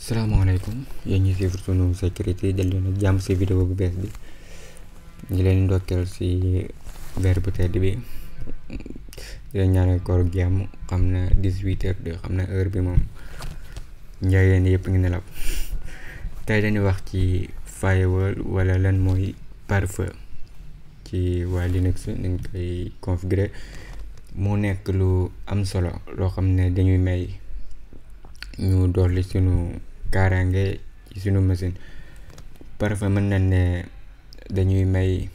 Salaamaaleykum yéen ñi suivre sunu sécurité dal leen ak jàmm si vidéo bu bees bi ñu leen ndokkeel si weer bu tedd bi di leen ñaanal koor jàmm. xam na 18h02 xam na heure bi moom njaayeen yëpp ngi nelaw. tey dañuy wax ci firewall wala lan mooy pare-feu ci waa Linux dañ koy configurer mu nekk lu am solo loo xam ne dañuy may ñu dolli sunu kaaraange ci sunu machine. Pare-feu mën nañ ne dañuy may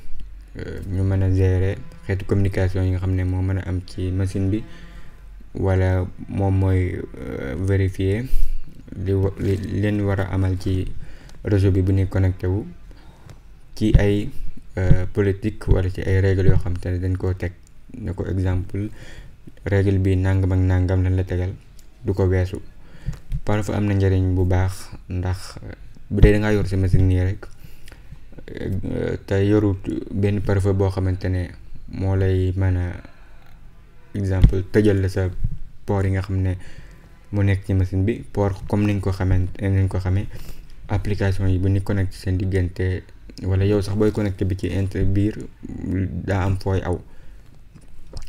ñu mën a gérer xeetu communication yi nga xam ne moo mën a am ci machine bi, wala moom mooy vérifier li leen war a amal ci réseau bi bu ñuy connecté wu ci ay politique wala ci ay règles yoo xam te ne dañ koo teg ne ko exemple règle bi nangam ak nangam lañ la tegal du ko weesu. Pare-feu am na njëriñ bu baax ndax bu dee da ngaa yor sa machine nii rek te yorut benn pare-feu boo xamante ne moo lay mën a exemple tëjal la sa port yi nga xam ne mu nekk ci machine bi. port comme niñ ko xamee application yi bu ñu connecté seen diggante wala yow sax booy connecté bi ci biir daa am fooy aw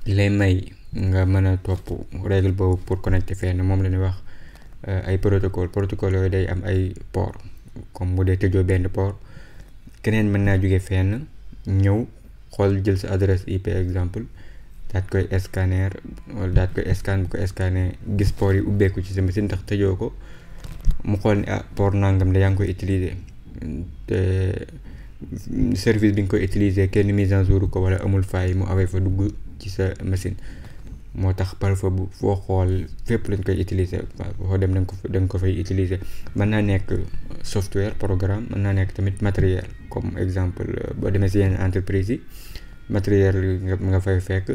lay may nga mën a topp règle boobu pour connecté fenn. moom la ñuy wax ay protocole yooyu day am ay port. comme bu dee tëjoo benn port, keneen mën naa jóge fenn ñëw xool jël sa adresse IP exemple daat koy scanner wala daat koy scan. bu ko scanner gis port yi ubbeeku ci sa machine ndax tëjoo ko, mu xool ni port nangam da yaa ngi koy utiliser te service bi nga koy utiliser kenn mise en jour ko wala amul faille mu awee fa dugg ci sa machine. moo tax pare-feu bu foo xool fépp lañ koy utiliser, foo dem da nga ko fay utiliser. mën naa nekk software programme, mën naa nekk tamit matériel. comme exemple boo demee si yenn entreprise yi matériel nga fay fekk,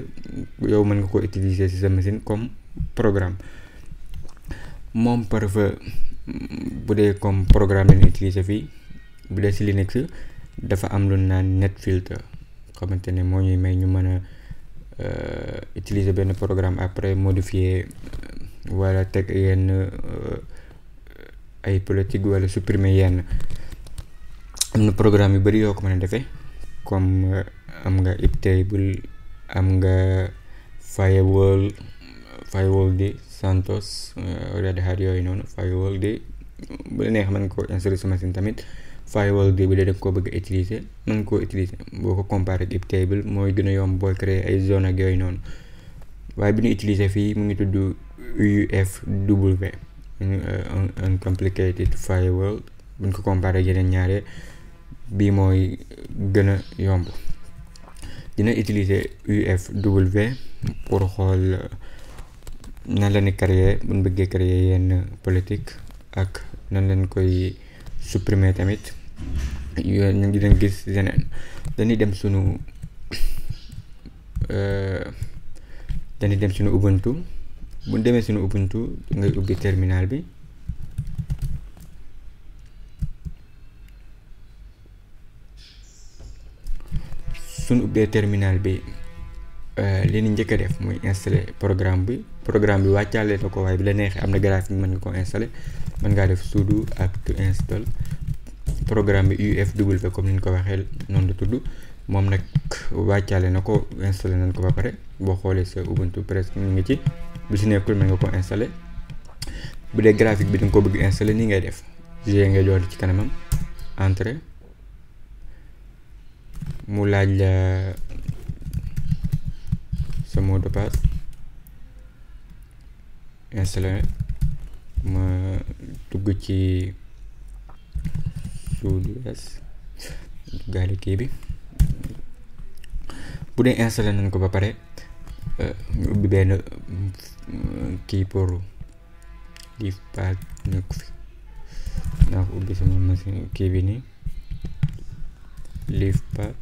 yow mën nga ko utiliser si sa machine comme programme. moom pare-feu bu dee comme programme lañuy utiliser fii, bu dee si Linux dafa am lu naan NetFilter xamante ne moo ñuy may ñu mën a utiliser benn programme après modifier wala teg yenn ay politique wala supprimer yenn. am na programme yu bari yoo ko mën a defee, comme am nga Iptable, am nga firewall di Santos, Red Hat yooyu noonu. firewall di bu la neex mën nga ko installer sa machine tamit. firewall di bu dee da nga koo bëgg a utiliser mën nga koo utiliser. boo ko comparé ak Iptable mooy gën a yomb booy créer ay zone ak yooyu noonu. waaye bi ñu utiliser fii mu ngi tudd UFW, uncomplicated firewall. bu ñu ko comparé ak yeneen ñaare bii mooy gën a yomb. dina utiliser UFW pour xool nan la ni créer bu ñu bëggee créer yenn politique ak nan lañ koy supprimer tamit. yooyu ñu ngi leen gis yeneen. dañuy dem sunu Ubuntu. bu ñu demee sunu Ubuntu ngay ubbi terminal bi. suñu ubbee terminal bi li ñu njëkk a def muy installer programme bi wàccaale na ko, waaye bi la neexee am na graphique mën nga ko installer. mën ngaa def sudo apt install programme bi UFW comme ni ñu ko waxee noonu la tudd. moom nag wàccaale na ko, installé nañ ko ba pare. boo xoolee sa Ubuntu presque ñu ngi ci. bu si nekkul mën nga ko installé. bu dee graphique bi da nga ko bëgg installé nii ngay def, G ngay jox ci kanamam, entrée. mu laaj la sa mot de passe, installé. ma dugg ci sudo s duggaale kii bi. bu dee installé nañ ko ba pare ñu ubbi benn kii pour LeafPad nekk fi. naa ko ubbi sama machine kii bi nii LeafPad.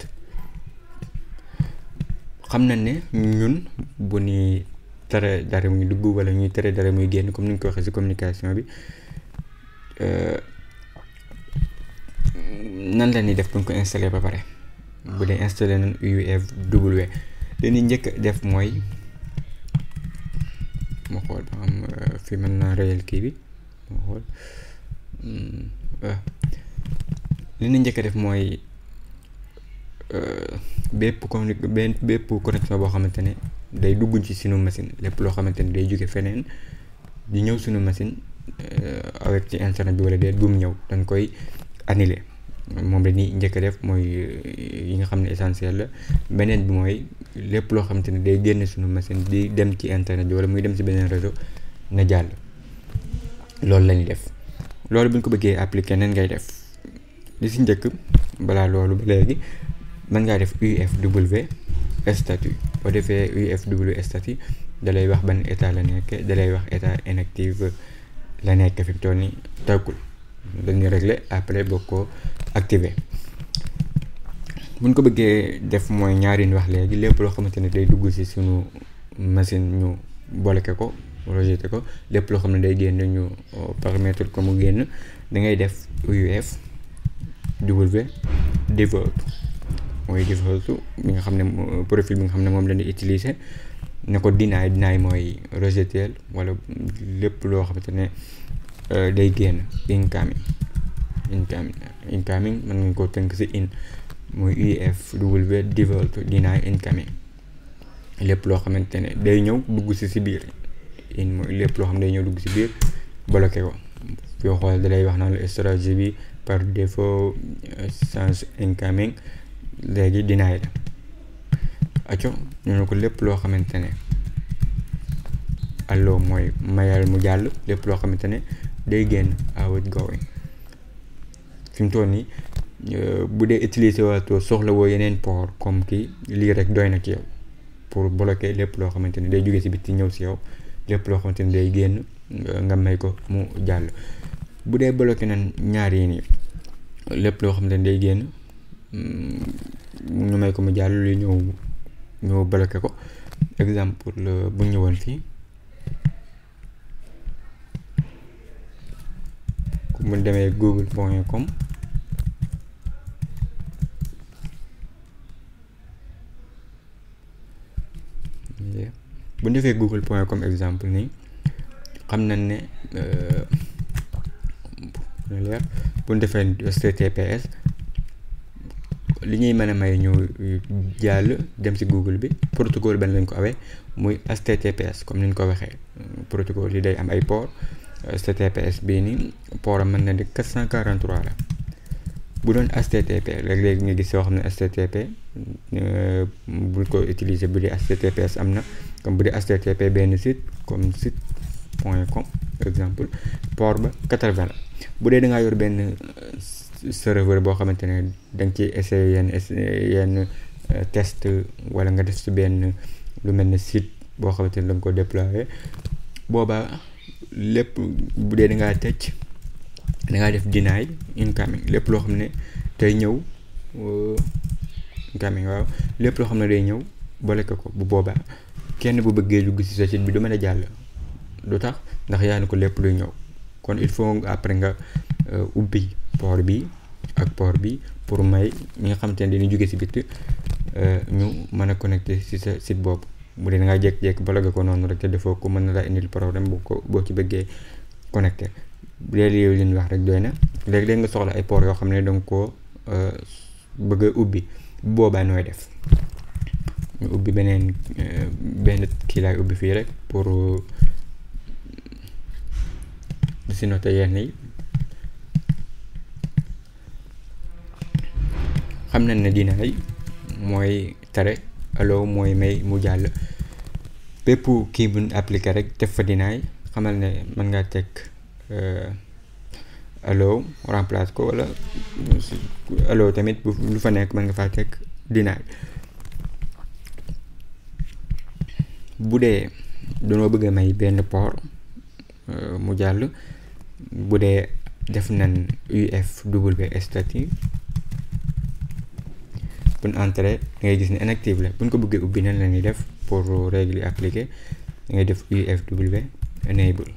xam na ne ñun bu ñuy tere dara muy dugg wala ñuy tere dara muy génn, comme ni ñu ko waxee ci communication bi, nan la ñuy def bu ñu ko installé ba pare. bu dee installé nañ UFW dañuy njëkk def mooy ma xool ba xam fi mën naa réyal kii bi. ma xool li ñu njëkk a def mooy bépp connexion boo xamante ne day dugg ci sunu machine, lépp loo xamante ne day jóge feneen di ñëw sunu machine avec ci internet bi wala déet bu mu ñëw dañ koy annuler. moom la ñuy njëkk a def mooy yi nga xam ne essentiel la. beneen bi mooy lépp loo xamante ne day génn sunu machine di dem ci internet bi wala muy dem ci beneen réseau na jàll. loolu la ñuy def. loolu bu ñu ko bëggee appliquer nan ngay def li si njëkk balaa loolu ba léegi mën ngaa def UFW statut. boo defee UFW statut da lay wax ban état la nekk, da lay wax état inactive la nekk fi mu toll nii tàggul. dañuy régler après boo ko activer. buñ ko bëggee def mooy ñaari ñu wax léegi, lépp loo xamante ne day dugg ci sunu machine ñu bloqué ko, rejeté ko. lépp loo xam ne day génn ñu permettre ko mu génn. da ngay def UFW default mooy default bi nga xam ne profil bi nga xam ne moom la ñuy utiliser. ne ko deny mooy rejeter wala lépp loo xamante ne day génn. incoming mën nga koo tënk ci in mooy UFW default deny incoming. lépp loo xamante ne day ñëw dugg ci biir. in mooy lépp loo xam ne day ñëw dugg ci biir bloqué ko. yoo xool da lay wax naan la stratégie bi par défaut change incoming léegi deny la. aco ñu ne ko lépp loo xamante ne allo mooy mayal mu jàll. lépp loo xamante ne day génn outgoing. fi mu toll nii bu dee utiliser waatoo soxla woo yeneen port comme kii lii rek doy na ci yow pour bloquer lépp loo xamante ne day jóge ci biti ñëw ci yow. lépp loo xamante ne day génn nga may ko mu jàll. bu dee bloqué nañ ñaar yi nii lépp loo xamante ne day génn ñu may ko mu jàll lu ñëw bloqué ko. exemple bu ñëwoon fii ku mu demee google.com bu ñu defee google.com exemple nii xam nañ ne bu ñu defee HTTPS li ñuy mën a may ñu jàll dem ci google bi protocole benn lañ ko awee muy HTTPS comme ni ñu ko waxee. protocole yi day am ay port. HTTPS bii nii port am mën na di 443 la. bu doon HTTP léeg-léeg nga gis yoo xam ne HTTP bul ko utiliser bu dee HTTPS am na. comme bu dee HTTP benn site comme site.com exemple port ba 80 la. bu dee da ngaa yor benn serveur boo xamante ne da nga ciy essayer yenn test wala nga def ci benn lu mel ne site boo xamante ne da nga ko déployer boobaa lépp bu dee da ngaa tëj da ngaa def deny incoming. lépp loo xam ne day ñëw incoming waaw lépp loo xam ne day ñëw bloqué ko. bu boobaa kenn bu bëggee dugg ci sa site bi du mën a jàll. du tax ndax yaa ni ko lépp luy ñëw. kon il faut après nga ubbi port bi ak port bi pour may ñi nga xamante ne dañuy jóge ci biti ñu mën a connecté ci sa site boobu. bu dee da ngaa jékki-jékki bloqué ko noonu rek te defoo ko mën na laa indil problème boo ci bëggee connecté. bu dee li ñu wax rek doy na. léegi-léegi nga soxla ay port yoo xam ne danga koo bëgg a ubbi. bu boobaa nooy def ñu ubbi benn kii laay ubbi fii rek pour di si noté yenn yi. xam nañ ne deny mooy tere, allow mooy may mu jàll. bépp kii bu ñu appliqué rek def fa deny xamal ne mën ngaa teg allow remplace ko wala allow tamit lu fa nekk mën nga faa teg deny. bu dee dañoo bëgg a may benn port mu jàll, bu dee def nañ UFW statut bu ñu entré da ngay gis ne inactive la. bu ñu ko bëggee ubbi nan la ñuy def pour règle yi appliqué da ngay def UFW enable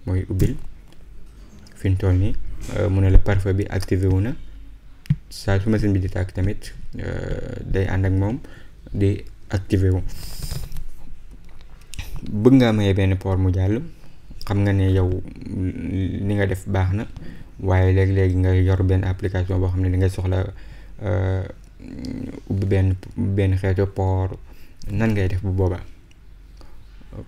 mooy ubbil. fi ñu toll nii mu ne la pare-feu bi activé wu na. saa su machine bi di tàkk tamit day ànd ak moom di activé wu. bëgg ngaa maye benn port mu jàll xam nga ne yow li nga def baax na waaye léegi-léegi nga yor benn application boo xam ne da ngay soxla ubbi benn xeetu port nan ngay def bu boobaa.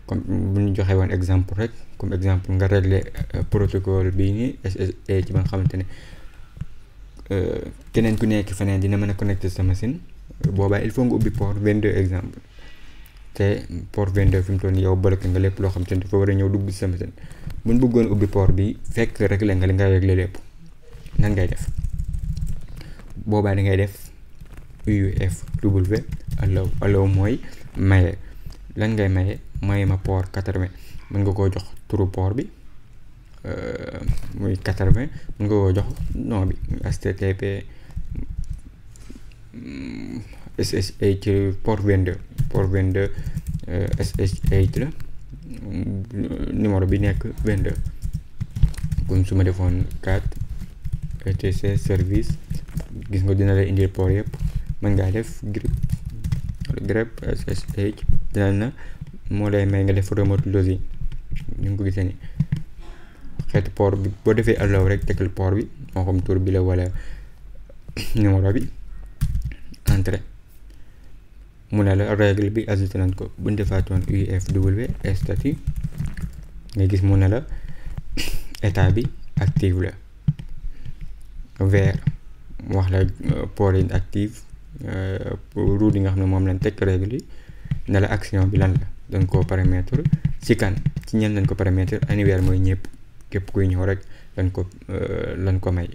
comme bu ñu joxe woon exemple rek comme exemple nga régler protocole bii nii SSH ci ba nga xamante ne keneen ku nekk feneen dina mën a connecter sa machine boobaa il faut nga ubbi port 22 exemple te port 22 fi mu toll nii yow bloqué nga lépp loo xam te ne dafa war a ñëw dugg ci sa machine bu ñu bëggoon ubbi port bi fekk régler nga li nga régler lépp nan ngay def boobaa da ngay def UFW allow mooy maye lan ngay maye ma port 80 mën nga koo jox turu port bi muy 80 mën nga koo jox nom bi HTTP SSH port 22 SSH la numéro bi nekk 22 comme su ma defoon 4 etc service gis nga dina la indil port yëpp mën ngaa def grep SSH dina na moo lay may nga def remote login ñu ngi ko gisee ni xeetu port bi boo defee allow rek tegal port bi moo xam tur bi la wala numéro bi entrée mu ne la règle bi ajouté nañ ko bu ñu defaatoon UFW statut nga gis mu ne la état bi active la vert wax la port yi active route yi nga xam ne moom lañ teg règle yi ne la action bi lan la dañ koo paramètre ci kan ci ñen lañ ko paramètre annuaire mooy ñëpp képp kuy ñëw rek lañ ko may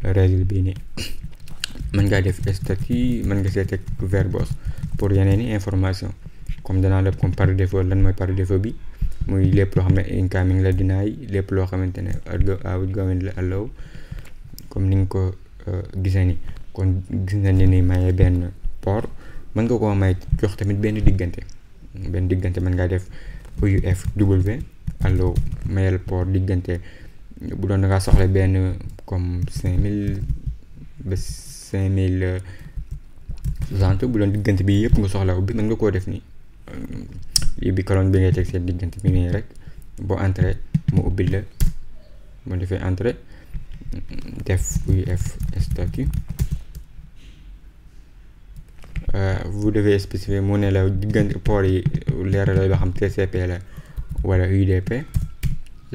règle bii nii mën ngaa def statut mën nga see teg verbose pour yeneen i information comme danaa def comme par défaut lan mooy par défaut bi muy lépp loo xam ne incoming la deny lépp loo xamante ne outgoing la allow comme ni nga ko gisee ni kon gis nañ ne ni maye benn port mën nga koo may jox tamit benn diggante mën ngaa def UFW allow mayel port diggante bu doon da ngaa soxla benn comme 5000 ba 5060 bu doon diggante bi yëpp nga soxla ubbi mën nga koo def nii lii bi colonne bi ngay teg seen diggante bi nii rek boo entré mu ubbi la boo defee entré def UF statut vous devez spécifier mu ne la diggante port yi leeral la loo xam TCP la wala UDP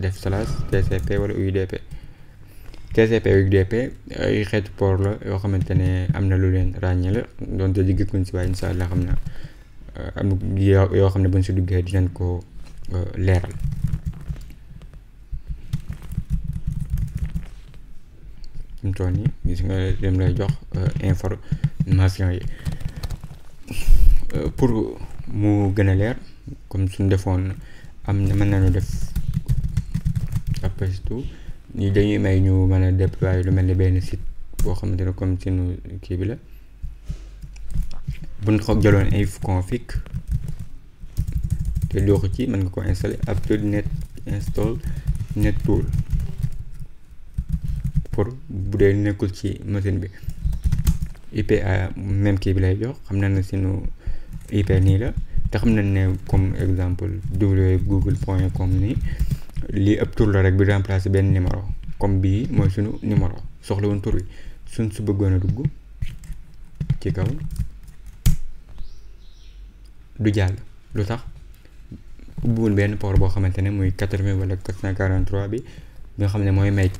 def slash TCP wala UDP TCP UDP ay xeetu port la yoo xamante ne am na lu leen ràññee la doonte digguñ si waaye incha allah xam na am yoo xam ne buñ si duggee dinañ ko leeral. mu toll nii gis nga dem lay jox information yi pour mu gën a leer comme suñ defoon am na mën nañu def après tout nii dañuy may ñu mën a déployer lu mel ni benn site boo xamante ne comme sunu kii bi la buñ ko jëloon ifconfig te doo ko ci mën nga ko installer aptitude net install nettool pour bu dee nekkul ci machine bi IPA même kii bi lay jox xam na ne sunu IP nii la te xam nañ ne comme exemple www.google.com nii lii ab tur la rek bi remplacer benn numéro comme bii mooy sunu numéro soxla woon tur wi suñ su bëggoon a dugg ci kaw du jàll lu tax ubbiwul benn port boo xamante ne muy 80 wala 443 bi nga xam ne mooy may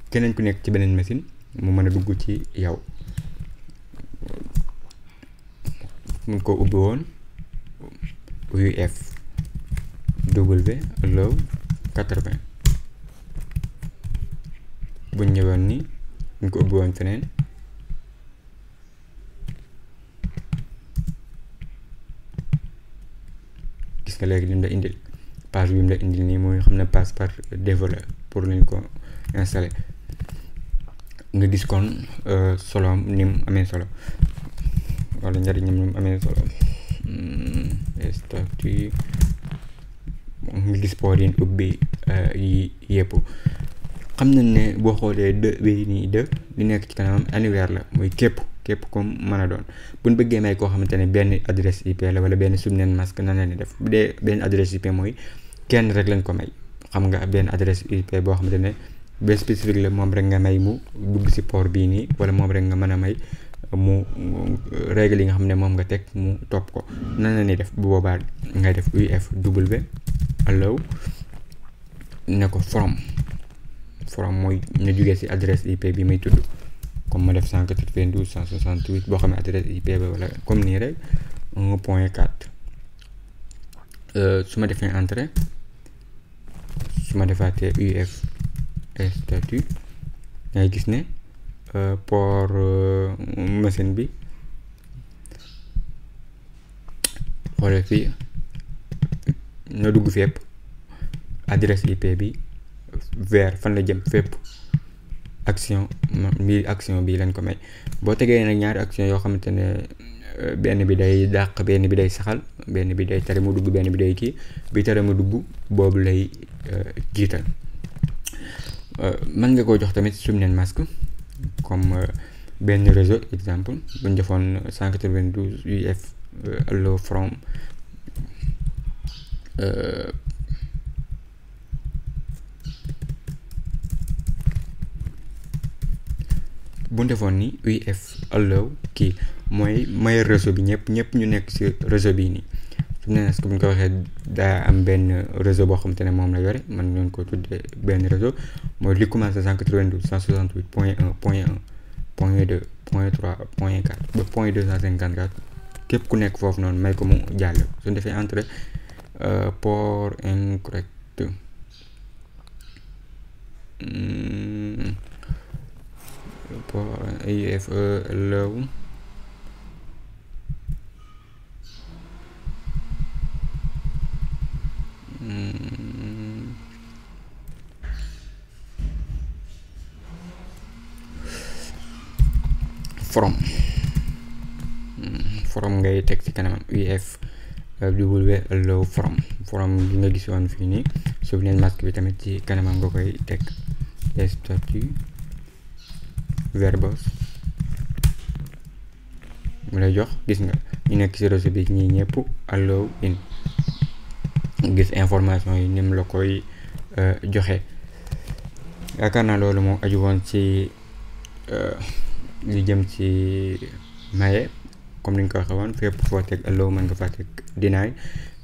keneen ku nekk ci beneen machine mu mën a dugg ci yow mun ko ubbi woon UFW allow 80 buñ ñëwoon ni buñ ko ubbi woon feneen gis nga léegi lim la indil page bi mu la indil nii mooy xam ne passe par défaut la pour lañ ko installer nga gis kon solo ni mu amee solo wala njariñam ni mu amee solo statut nga gis port yi ubbi yi yëpp xam nañ ne boo xoolee bi nii li nekk ci kanamam annuaire la muy képp comme mën a doon bu ñu bëggee may koo xamante ne benn adresse IP la wala benn subnet masque nan la ñuy def bu dee benn adresse IP mooy kenn rek lañ ko may xam nga benn adresse IP boo xamante ne ba spécifique la moom rek nga may mu dugg ci port bii nii wala moom rek nga mën a may mu règle yi nga xam ne moom nga teg mu topp ko. nan la ñuy def bu boobaa ngay def UFW allow ne ko from mooy ñu jugee ci adresse IP bi may tudd comme ma def 192.168 boo xam ne adresse IP ba wala comme nii rek 1.4 su ma defee entrée su ma defaatee UF statut ngay gis ne port machine bi xoolal fii na dugg fépp adresse IP bi vers fan la jëm fépp action bi lañ ko may. boo tegee nag ñaari action yoo xamante ne benn bi day dàq benn bi day saxal benn bi day tere mu dugg benn bi day kii bi tere mu dugg boobu lay jiital. mën nga koo jox tamit subnet masque comme benn réseau exemple bu ñu defoon 192 UF allow from bu ñu defoon ni UF allow kii mooy réseau bi ñëpp ñu nekk ci réseau bii nii subnet masque bu ñu ko waxee daa am benn réseau boo xamante ne moom la yore man ñoo ko tuddee benn réseau mooy li commencé 192 168 point 1 point 1 point 2 point 3 point 4 ba point 254 képp ku nekk foofu noonu may ko mu jàll su ñu defee entrée port incorrect port UF allow from ngay teg ci kanamam UF W allow from gi nga gisoon fii nii subnet masque bi tamit ci kanamam nga koy teg statut verbose mu lay jox gis nga ñu nekk ci réseau bi ñii ñëpp allow in gis information yi ni mu la koy joxe. yaakaar naa loolu moo aju woon ci li jëm ci maye comme ni nga ko waxee woon fépp foo teg allow mën nga faa teg deny.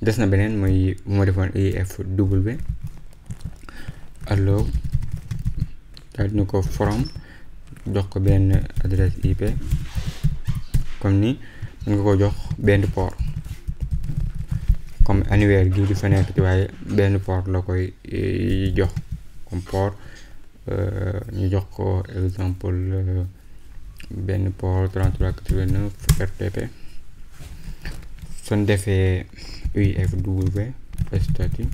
des na beneen mooy bu ma defoon UFW allow daal dina ko from jox ko benn adresse IP comme ni mën nga ko jox benn port comme annuaire gi di fa nekk waaye benn port la koy jox comme port ñu jox ko exemple benn port 3389 RTP suñ defee UFW statut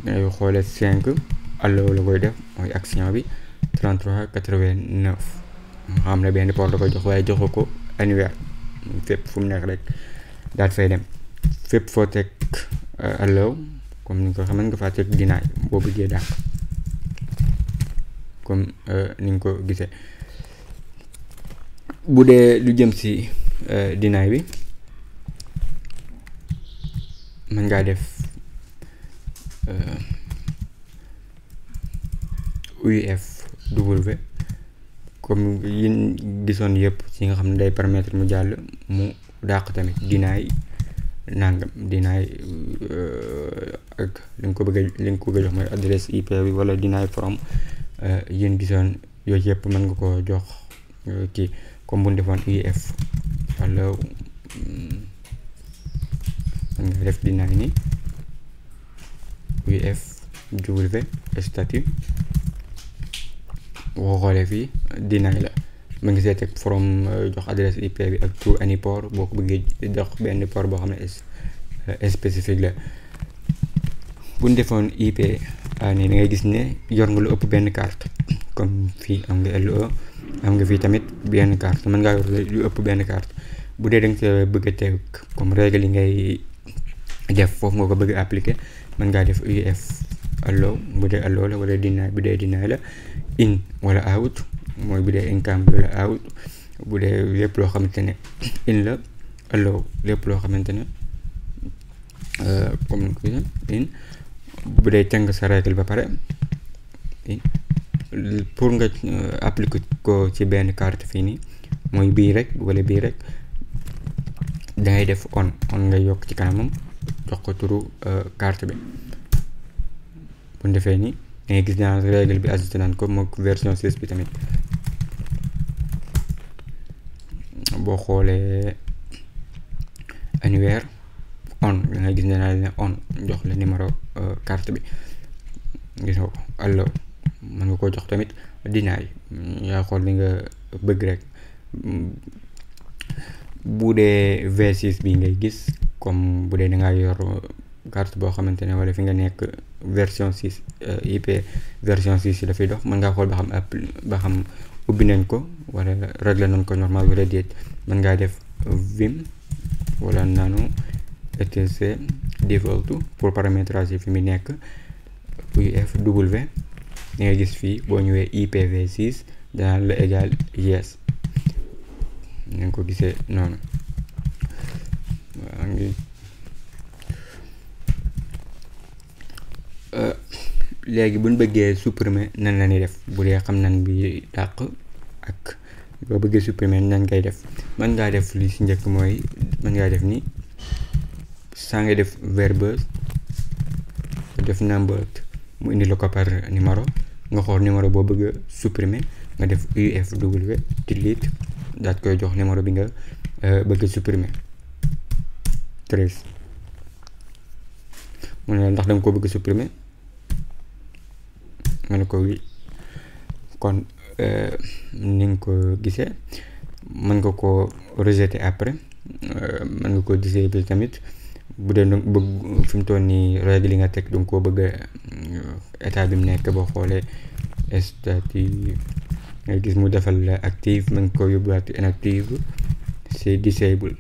ngay xoolee 5 allow la koy def mooy action bi 3389 xam ne benn port la koy jox waaye joxu ko annuaire fépp fu mu nekk rek daal fay dem fépp foo teg allow comme ni nga ko xam nga faa teg deny boo bëggee dàq comme ni nga ko gisee. bu dee lu jëm ci deny bi mën ngaa def UFW comme yin gisoon yëpp ci nga xam ne day permettre mu jàll mu dàq tamit deny nangam deny ak li nga ko bëgg a jox mooy adresse IP bi wala deny from yéen gisoon yooyu yëpp mën nga ko jox kii comme bu ñu defoon UF allow mën nga def deny ni UFW statut boo xoolee fii deny la mën nga see teg from jox adresse IP bi ak to any port boo ko bëggee jox benn port boo xam ne spécifique la. bu ñu defoon IP nii da ngay gis ne yor nga lu ëpp benn carte comme fii am nga LE am nga fii tamit benn carte mën ngaa yor lu ëpp benn carte. bu dee da nga bëgg a teg comme règle yi ngay def foofu nga ko bëgg a appliquer mën ngaa def UF allow bu dee allow la wala deny bu dee deny la in wala out mooy bu dee income wala out bu dee lépp loo xamante ne in la allow lépp loo xamante ne comme ni ko in bu dee tënk sa règle ba pare pour nga appliquer ko ci benn carte fii nii mooy bii rek wala bii rek dangay def on nga yokk ci kanamam jox ko turu carte bi. bu ñu defee nii dangay gis naa règle bi ajouté naan ko mook version 6 bi tamit. boo xoolee annuaire on dangay gis ne naa leen on jox la numéro carte bi gis nga ko. alors mën nga koo jox tamit deny yaa xool li nga bëgg rek. bu dee V6 bi ngay gis comme bu dee da ngaa yor carte boo xamante ne wala fi nga nekk version 6 IP version 6 yi dafay dox mën ngaa xool ba xam ubbi nañ ko wala réglé nañ ko normal wala déet. mën ngaa def vim wala nano etc default pour paramétrage fi mu nekk UFW da ngay gis fii boo ñëwee IPv6 danaa la égal yes. ni nga ko gisee noonu. léegi buñ bëggee supprimer nan la ñuy def bu dee xam nan bi dàq ak boo bëggee supprimer nan ngay def. mën ngaa def li si njëkk mooy mën ngaa def ni saa ngay def verbose def numbered mu indi la ko par numéro nga xool numéro boo bëgg a supprimer nga def UFW delete daat koy jox numéro bi nga bëgg a supprimer 13 mu ne ndax danga ko bëgg a supprimer nga ne ko oui. kon ni nga ko gisee mën nga ko rejeter après mën nga ko disable tamit bu dee bëgg fi mu toll nii règle li nga teg danga koo bëgg état bi mu nekk. boo xoolee statut ngay gis mu defal la active mën nga ko yóbbuwaat inactive c'est disable.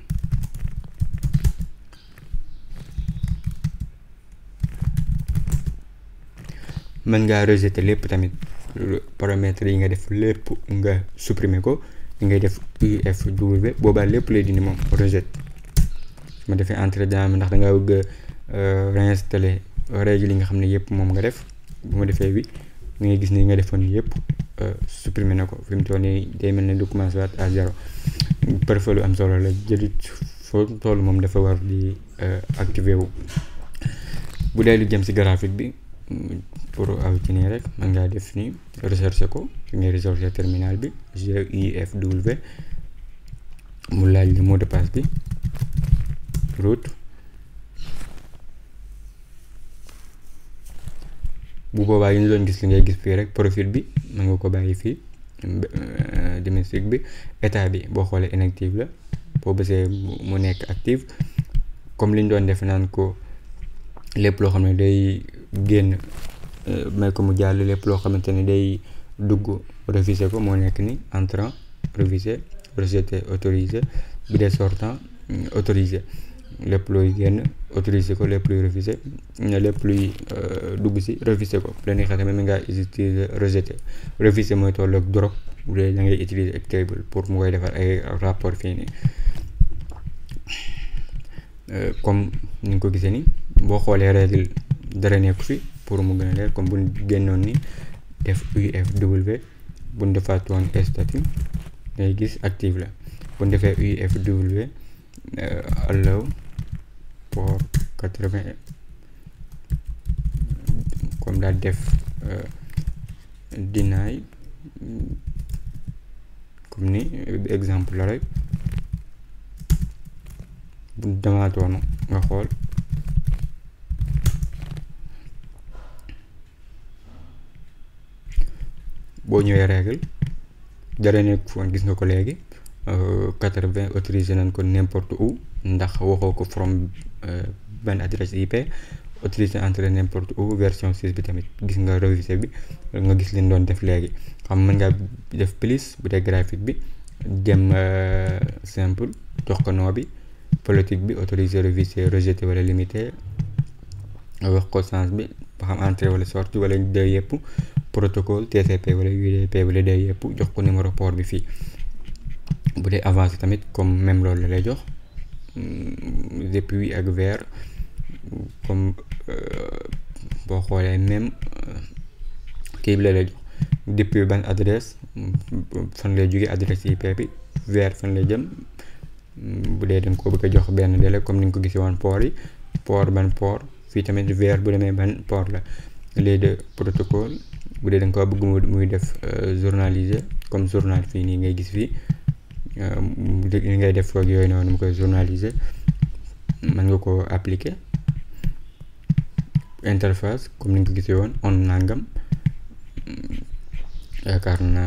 mën ngaa rejeter lépp tamit paramètres yi nga def lépp nga supprimer ko ngay def UFW boobaa lépp lay dindi moom rejet. su ma defee entrée dans ndax da ngaa bëgg réinstaller règle yi nga xam ne yëpp moom nga def bu ma defee wi ngay gis ni nga defoon yëpp supprimer na ko fi mu toll nii day mel ne du commencé waat à zéro. parfois lu am solo la jëlit foo toll moom dafa war di activer wu. bu dee lu jëm si graphique bi pour aw ci nii rek mën ngaa def nii recherche ko fi ngay recherche terminal bi GUFW mu laaj le mot de passe bi root. bu boobaa yi ñu doon gis li ngay gis fii rek profil bi mën nga ko bàyyi fii domestique bi. état bi boo xoolee inactive la boo bësee mu nekk active comme li ñu doon def naan ko lépp loo xam ne day génn may ko mu jàll lépp loo xamante ne day dugg refuser ko moo nekk ni entrant refuser rejeter autorisé bi dee sortant autorisé. lépp luy génn autorisé ko lépp luy refuser lépp luy dugg si refuser ko. bu la neexee tamit mën ngaa utiliser rejeter. refuser mooy tolloog drop bu dee da ngay utiliser ak table pour mu koy defar ay rapport fii nii. comme ni nga ko gisee ni boo xoolee règle dara nekku fi pour mu gën a leer comme bu génnoon ni def UFW bu ñu defaat woon statut ngay gis active la. bu ñu defee UFW allow port 80 comme daal def deny comme ni exemple la rek. bu demaatoon nga xool boo ñëwee règle dara nekk foon gis nga ko léegi 80 autorisé nañ ko n'importe où ndax waxoo ko from benn adresse IP autorisé entre n'importe où version 6 bi tamit gis nga revisé bi nga gis leen doon def léegi xam mën ngaa def plus bu dee graphique bi dem simple jox ko nom bi politique bi autorisé revisé rejeté wala limité nga wax ko sens bi ba xam entrée wala sortie wala deux yëpp protocole TCP wala UDP wala deux yëpp jox ko numéro port bi fii. bu dee avancé tamit comme même loolu la lay jox depuis ak vers comme boo xoolee même kii bi la lay jox depuis ban adresse fan lay jóge adresse IP bi vers fan lay jëm bu dee danga ko bëgg a jox benn délai comme ni nga ko gisee woon port yi ban port fii tamit vers bu demee ban port la les deux protocole bu dee danga ko bëgg muy def journaliser comme journal fii nii ngay gis fii li ngay def foog yooyu noonu mu koy journaliser mën nga ko appliquer interface comme ni nga ko gisee woon on nangam yaakaar na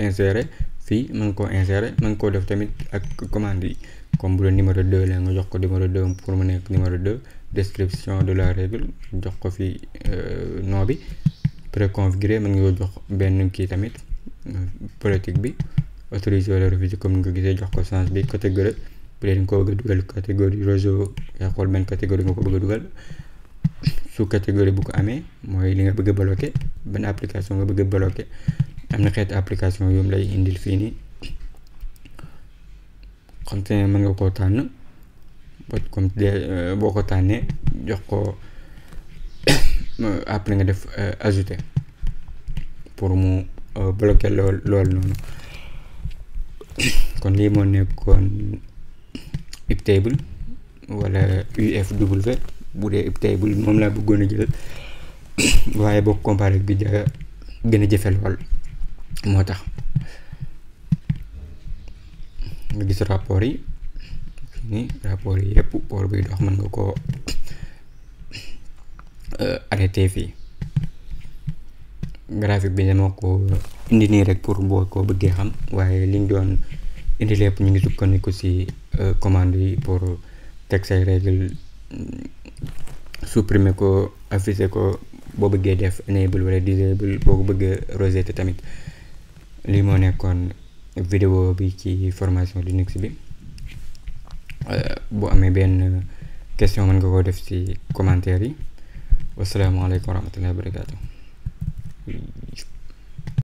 insérer fii mën nga koo insérer mën nga koo def tamit ak commande yi comme bu doon numéro 2 la nga jox ko numéro 2 pour mu nekk numéro 2 description de la règle jox ko fi nom bi préconfiguré mën nga jox benn kii tamit politique bi autorisé wala refusé comme ni nga ko gisee jox ko sens bi catégorie bu dee nga ko bëgg a dugal catégorie réseau yaa xool benn catégorie nga ko bëgg a dugal sous catégorie bu ko amee mooy li nga bëgg a bloqué benn application nga bëgg a bloqué am na xeetu application yu lay indil fii nii xam te ne mën nga koo tànn comme boo ko tànnee jox ko après nga def ajouter pour mu bloqué loolu noonu kon lii moo nekkoon Iptable wala UFW bu dee Iptable moom laa bëggoon a jël waaye boo comparé bi gën a jafe lool moo tax nga gis rapport yi ni rapport yi yëpp port buy dox mën nga koo arrêté fii graphique bi dama ko indi nii rek pour boo ko bëggee xam waaye liñ doon indi lépp ñu ngi sukkandiku ci commande yi pour teg say règle supprimer ko afficher ko boo bëggee def enable wala disable boo ko bëggee rejeter tamit lii moo nekkoon vidéo bi ci formation Linux bi boo amee benn question mën nga koo def ci commentaire yi wasalaamaaleykum wa rahmatullahi wa barakatuh